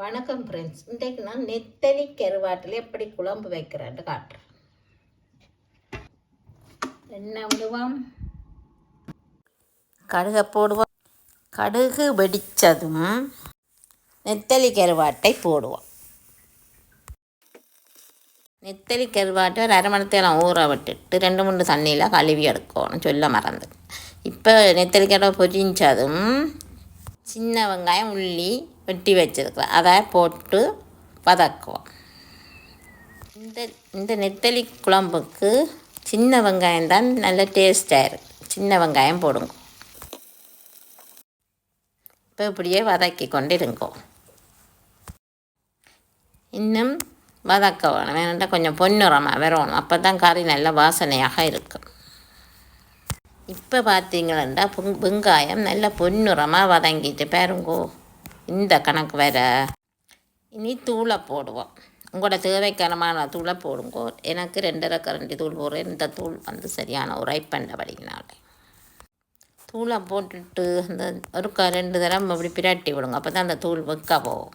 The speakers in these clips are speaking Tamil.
வணக்கம் ஃப்ரெண்ட்ஸ். இன்றைக்கு நான் நெத்தலி கருவாட்டில் எப்படி குழம்பு வைக்கிறேன்னு காட்டுறேன். எண்ணெய் விடுவோம், கடுகை போடுவோம். கடுகு வெடித்ததும் நெத்தலி கருவாட்டை போடுவோம். நெத்தலி கருவாட்டை ஒரு அரை மணி நேரம் ஊற விட்டுட்டு 2-3 தண்ணியில் கழுவி எடுக்கணும், சொல்ல மறந்து. இப்போ நெத்தலி கருவாட்டை பொரிஞ்சதும் சின்ன வெங்காயம் உள்ளி வெட்டி வச்சுருக்கிறேன், அதை போட்டு வதக்குவோம். இந்த நெத்தலி குழம்புக்கு சின்ன வெங்காயம் தான் நல்ல டேஸ்டாக இருக்குது. சின்ன வெங்காயம் போடுங்க. இப்போ இப்படியே வதக்கி கொண்டு இருங்கோ. இன்னும் வதக்க வேணும், வேணுன்ட்டா கொஞ்சம் பொன்னிறமாக வரணும், அப்போ தான் கறி நல்ல வாசனையாக இருக்கும். இப்போ பார்த்தீங்கன்னா வெங்காயம் நல்ல பொன்னிறமாக வதங்கிட்டு பாருங்கோ. இந்த கணக்கு வேற. இனி தூளை போடுவோம். உங்களோட தேவைக்கரமான தூளை போடுங்கோ. எனக்கு 2.5 கரண்டி தூள் போடுறேன். இந்த தூள் வந்து சரியான உரைப்பண்டபடினால தூளை போட்டுட்டு அந்த ஒரு 2 தரம் அப்படி பிரட்டி விடுங்க, அப்போ தான் அந்த தூள் வெக்க போகும்.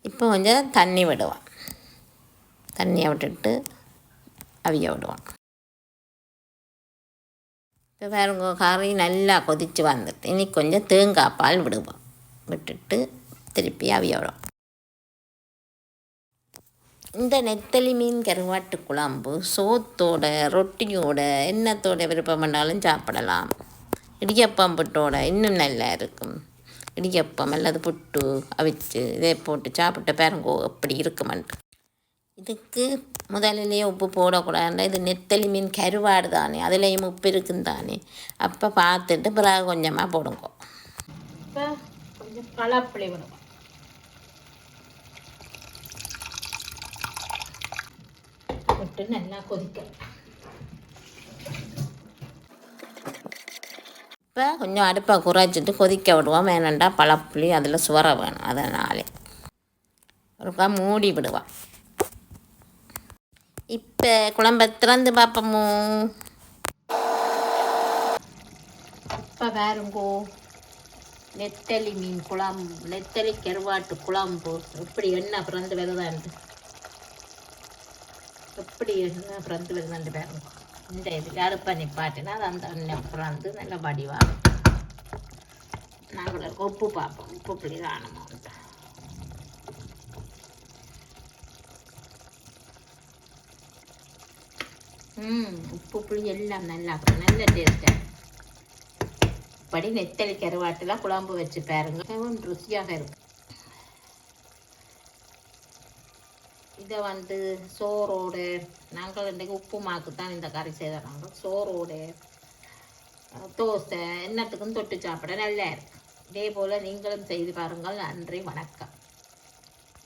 இப்போ கொஞ்சம் தண்ணி விடுவோம். தண்ணியை விட்டுட்டு அவிய விடுவோம். இப்போ பாருங்க, கறி நல்லா கொதித்து வந்துட்டு இனி கொஞ்சம் தேங்காய் பால் விடுவோம். விட்டுட்டு திருப்பி அவிய விடுவோம். இந்த நெத்தலி மீன் கருவாட்டு குழம்பு சோத்தோட, ரொட்டியோட, எண்ணத்தோட விருப்பம் பண்ணாலும் சாப்பிடலாம். இடியப்பம் புட்டோட இன்னும் நல்லா இருக்கும். இடியப்பம் அல்லது புட்டு அவிச்சு இதை போட்டு சாப்பிட்ட பாருங்கோ எப்படி இருக்குமென்று. இதுக்கு முதலிலேயே உப்பு போடக்கூடாது. இது நெத்தலி மீன் கருவாடு தானே, அதுலேயும் உப்பு இருக்குன்னு தானே, அப்போ பார்த்துட்டு பிறகு கொஞ்சமாக போடுங்க. இப்போ கொஞ்சம் பழப்புளி விடுவோம். விட்டு நல்லா கொதிக்க. இப்போ கொஞ்சம் அடுப்பை குறைச்சிட்டு கொதிக்க விடுவோம். வேணுண்டா பழப்புளி அதில் சுவர வேணும், அதனாலே ஒருக்கா மூடி விடுவோம். இப்போ குழம்பை திறந்து பார்ப்போமோ. இப்போ பாருங்கோ, நெத்தலி மீன் குழம்பு, நெத்தலி கருவாட்டு குழம்பு எப்படி எண்ணெய் பிறந்து வருதாண்டு, எப்படி எண்ணெய் பிறந்து வருதாண்டு பாருங்க. இந்த இதில் அடுப்பை நிப்பாட்டினா அது அந்த எண்ணெய் பிறந்து நல்ல வடிவாகும். நாங்கள் உப்பு பார்ப்போம், உப்பு இப்படி தானமா. உப்பு புளி எல்லாம் நல்லா இருக்கும், நல்ல டேஸ்டாக. இப்படி நெத்தலி கருவாட்டில் குழம்பு வச்சு பாருங்க, ருசியாக இருக்கும். இதை வந்து சோறோடு, நாங்கள் இன்றைக்கு உப்பு மாக்கு தான் இந்த கறி செய்கிறாங்க. சோறோடு, தோசை, என்னத்துக்கும் தொட்டு சாப்பிட நல்லா இருக்கும். இதே போல் நீங்களும் செய்து பாருங்கள். நன்றி, வணக்கம்.